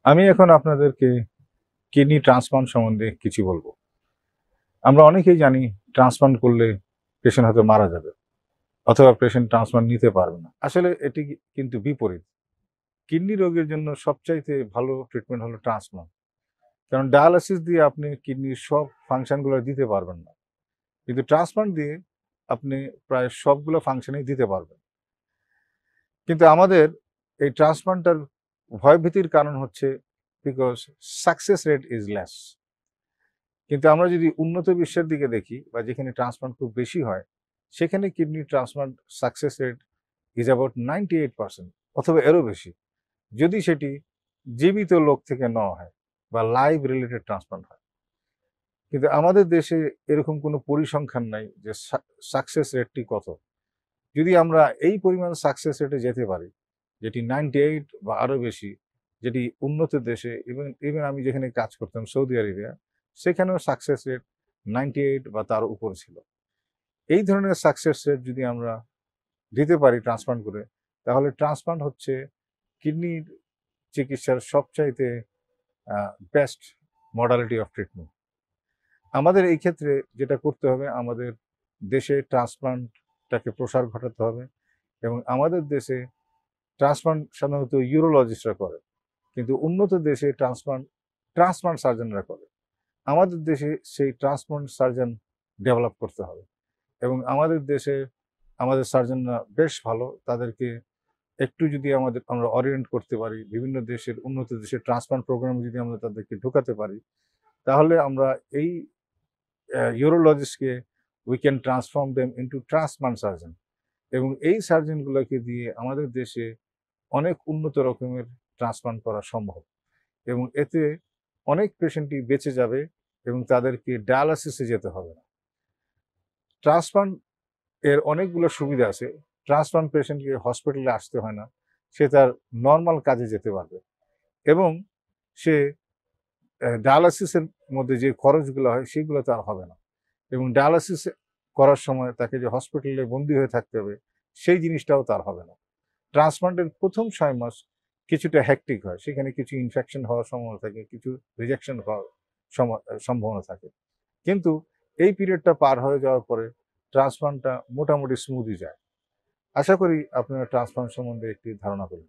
আমি এখন আপনাদেরকে কিডনি ট্রান্সপ্লান্ট সম্বন্ধে কিছু বলবো। আমরা অনেকেই জানি ট্রান্সপ্লান্ট করলে পেশেন্ট হয়তো মারা যাবে অথবা পেশেন্ট ট্রান্সপ্লান্ট নিতে পারবে না। আসলে এটি কিন্তু বিপরীত। কিডনি রোগের জন্য সবচাইতে ভালো ট্রিটমেন্ট হলো ট্রান্সপ্লান্ট। কারণ ডায়ালাসিস দিয়ে আপনি কিডনির সব ফাংশনগুলো দিতে পারবেন না। কিন্তু ট্রান্সপ্লান্ট দিয়ে আপনি প্রায় সবগুলো ফাংশনই দিতে পারবেন। কিন্তু আমাদের এই ট্রান্সপ্লান্টটার ভয়ভীতির কারণ হচ্ছে because success rate is less. কিন্তু আমরা যদি উন্নত বিশ্বের দিকে দেখি বা যেখানে ট্রান্সপ্লান্ট খুব বেশি হয়, সেখানে kidney transplant success rate is about 98% অথবা এরও বেশি, যদি সেটি জীবিত লোক থেকে নেওয়া হয় বা লাইভ রিলেটেড ট্রান্সপ্লান্ট হয়। কিন্তু আমাদের দেশে এরকম কোনো পরিসংখ্যান নাই যে সাকসেস রেটটি কত। যদি আমরা এই পরিমাণ সাকসেস রেটে যেতে পারি, যেটি 98 বা আরও বেশি, যেটি উন্নত দেশে ইভেন ইভেন আমি যেখানে কাজ করতাম সৌদি আরবিয়া, সেখানেও সাকসেস রেট 98 বা তার উপর ছিল। এই ধরনের সাকসেস রেট যদি আমরা দিতে পারি ট্রান্সপ্লান্ট করে, তাহলে ট্রান্সপ্লান্ট হচ্ছে কিডনির চিকিৎসার সবচাইতে বেস্ট মডালিটি অফ ট্রিটমেন্ট। আমাদের এই ক্ষেত্রে যেটা করতে হবে, আমাদের দেশে ট্রান্সপ্লান্টটাকে প্রসার ঘটাতে হবে এবং আমাদের দেশে ট্রান্সপ্লান্ট সাধারণত ইউরোলজিস্টরা করে, কিন্তু উন্নত দেশে ট্রান্সপ্লান্ট সার্জনরা করে। আমাদের দেশে সেই ট্রান্সপ্লান্ট সার্জন ডেভেলপ করতে হবে এবং আমাদের দেশে আমাদের সার্জনরা বেশ ভালো। তাদেরকে একটু যদি আমরা অরিয়েন্ট করতে পারি, বিভিন্ন দেশের উন্নত দেশের ট্রান্সপ্লান্ট প্রোগ্রামে যদি আমরা তাদেরকে ঢোকাতে পারি, তাহলে আমরা এই ইউরোলজিস্টকে we can transform them into transplant surgeon এবং এই সার্জনগুলোকে দিয়ে আমাদের দেশে অনেক উন্নত রকমের ট্রান্সপ্লান্ট করা সম্ভব এবং এতে অনেক পেশেন্টই বেঁচে যাবে এবং তাদেরকে ডায়ালাসিসে যেতে হবে না। ট্রান্সপ্লান্ট এর অনেকগুলো সুবিধা আছে। ট্রান্সপ্লান্ট পেশেন্টকে হসপিটালে আসতে হয় না, সে তার নর্মাল কাজে যেতে পারবে এবং সে ডায়ালাসিসের মধ্যে যে খরচগুলো হয় সেগুলো তার হবে না এবং ডায়ালাসিস করার সময় তাকে যে হসপিটালে বন্দী হয়ে থাকতে হবে সেই জিনিসটাও তার হবে না। ট্রান্সপ্লান্টের প্রথম 6 মাস কিছুটা হ্যাকটিক হয়, সেখানে কিছু ইনফেকশন হওয়ার সম্ভাবনা থাকে, কিছু রিজেকশন হওয়ার সম্ভাবনা থাকে, কিন্তু এই পিরিয়ডটা পার হয়ে যাওয়ার পরে ট্রান্সপ্লান্টটা মোটামুটি স্মুথই যায়। আশা করি আপনারা ট্রান্সপ্লান্ট সম্বন্ধে একটি ধারণা পেলেন।